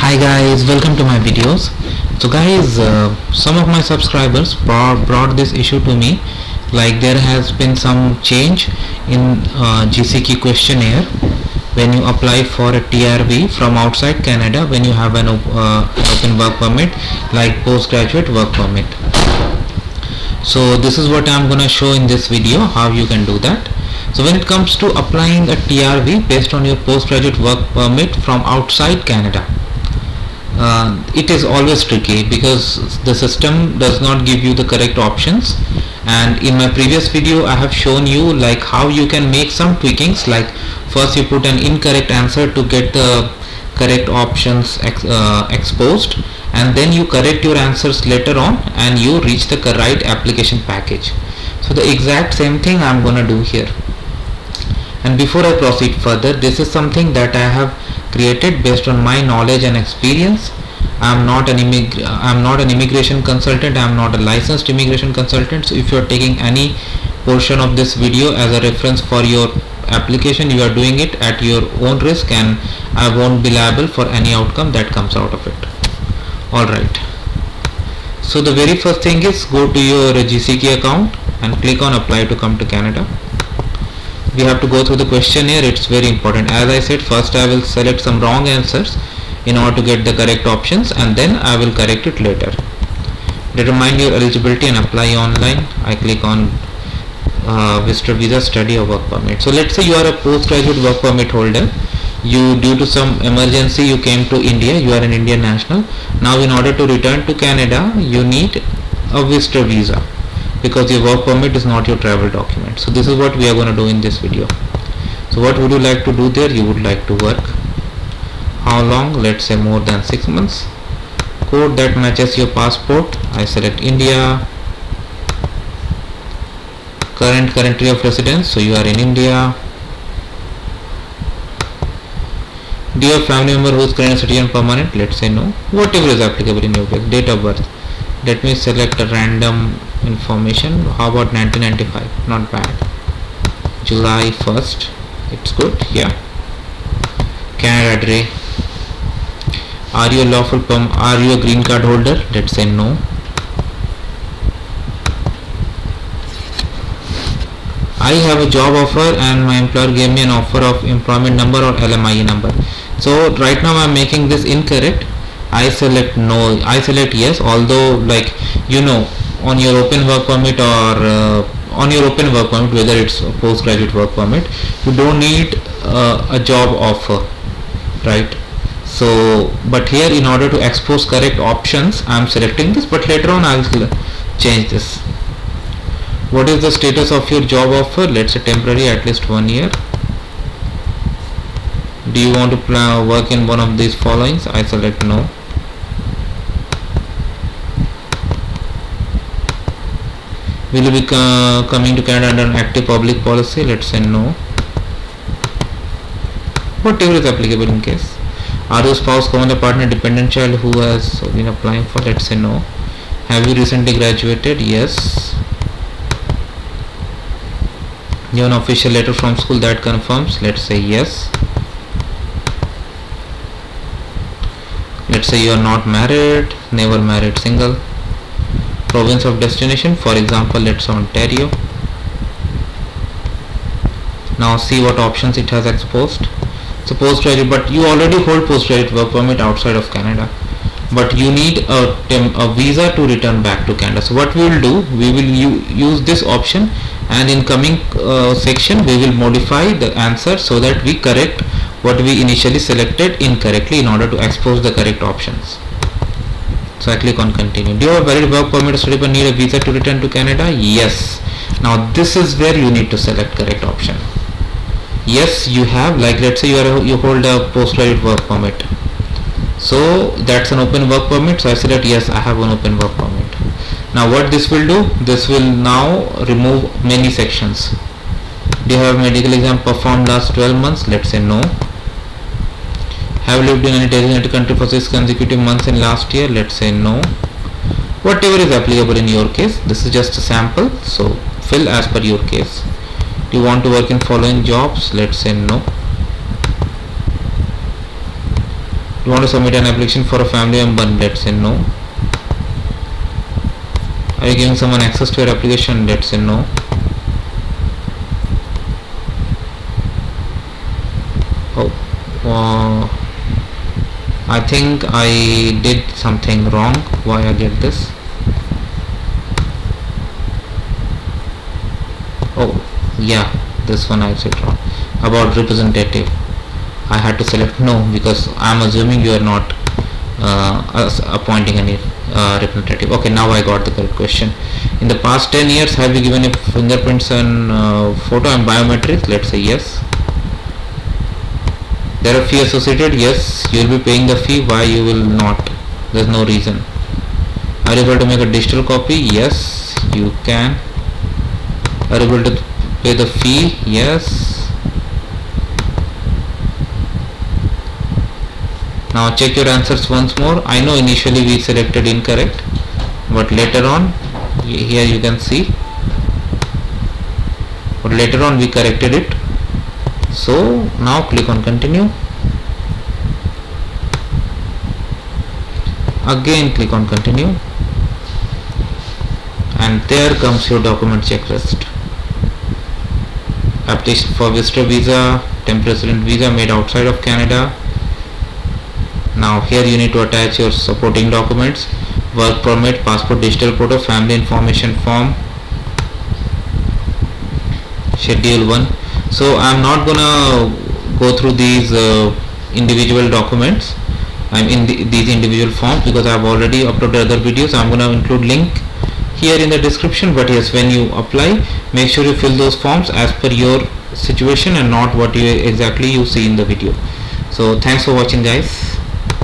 Hi guys, welcome to my videos. So guys, some of my subscribers brought this issue to me, like there has been some change in GCQ questionnaire when you apply for a TRV from outside Canada, when you have an open work permit like postgraduate work permit. So this is what I'm gonna show in this video, how you can do that. So when it comes to applying a TRV based on your postgraduate work permit from outside Canada, it is always tricky because the system does not give you the correct options. And in my previous video I have shown you like how you can make some tweakings, like first you put an incorrect answer to get the correct options exposed, and then you correct your answers later on and you reach the right application package. So the exact same thing I'm gonna do here. And before I proceed further, this is something that I have created based on my knowledge and experience. I'm not an immigration consultant. I'm not a licensed immigration consultant. So if you are taking any portion of this video as a reference for your application, you are doing it at your own risk, and I won't be liable for any outcome that comes out of it. Alright. So the very first thing is go to your GCK account and click on apply to come to Canada. We have to go through the questionnaire. It's very important. As I said, first I will select some wrong answers in order to get the correct options, and then I will correct it later. Determine your eligibility and apply online. I click on visitor visa, study or work permit. So let's say you are a postgraduate work permit holder. You, due to some emergency, you came to India. You are an Indian national. Now in order to return to Canada, you need a visitor visa, because your work permit is not your travel document. So this is what we are going to do in this video. So what would you like to do there? You would like to work. How long? Let's say more than 6 months. Code that matches your passport. I select India. Current country of residence, so you are in India. Do you have family member who is current citizen permanent? Let's say no. Whatever is applicable in your case. Date of birth. Let me select a random information. How about 1995? Not bad. July 1st. It's good. Yeah. Canada Dre. Are you a lawful are you a green card holder? Let's say no. I have a job offer and my employer gave me an offer of employment number or LMIE number. So right now I'm making this incorrect. I select no. I select yes, although like on your open work permit or on your open work permit, whether it's a postgraduate work permit, you don't need a job offer, right? So but here, in order to expose correct options, I'm selecting this, but later on I'll change this. What is the status of your job offer? Let's say temporary, at least 1 year. Do you want to work in one of these followings? I select no. Will you be coming to Canada under an active public policy? Let's say no. Whatever is applicable in case. Are you spouse, common partner, dependent child who has been applying for? Let's say no. Have you recently graduated? Yes. You have an official letter from school that confirms? Let's say yes. Let's say you are not married, never married, single. Province of destination, for example, let's say Ontario. Now see what options it has exposed. So postgraduate, but you already hold postgraduate work permit outside of Canada, but you need a visa to return back to Canada. So what we will do, we will use this option, and in coming section we will modify the answer so that we correct what we initially selected incorrectly in order to expose the correct options. So I click on continue. Do you have a valid work permit or study but need a visa to return to Canada? Yes. Now this is where you need to select correct option. Yes, you have, like let's say you hold a postgraduate work permit. So that's an open work permit. So I select yes, I have an open work permit. Now what this will do, this will now remove many sections. Do you have medical exam performed last 12 months? Let's say no. Have lived in any designated country for 6 consecutive months in last year? Let's say no. Whatever is applicable in your case. This is just a sample, so fill as per your case. Do you want to work in following jobs? Let's say no. You want to submit an application for a family member? Let's say no. Are you giving someone access to your application? Let's say no. I think I did something wrong. Why I get this? Oh yeah, this one I said wrong. About representative, I had to select no because I'm assuming you are not appointing any representative. Okay, now I got the correct question. In the past 10 years, have you given a fingerprints and photo and biometrics? Let's say yes. There are fee associated. Yes, you will be paying the fee. Why you will not? There's no reason. Are you able to make a digital copy? Yes, you can. Are you able to pay the fee? Yes. Now check your answers once more. I know initially we selected incorrect, but later on, here you can see, but later on we corrected it. So now click on continue. Again click on continue, and there comes your document checklist. Application for visitor visa, temporary resident visa made outside of Canada. Now here you need to attach your supporting documents: work permit, passport digital photo, family information form, schedule 1. So I'm not gonna go through these individual documents. I'm in these individual forms because I've already uploaded other videos. I'm gonna include link here in the description. But yes, when you apply, make sure you fill those forms as per your situation and not what you exactly you see in the video. So thanks for watching, guys.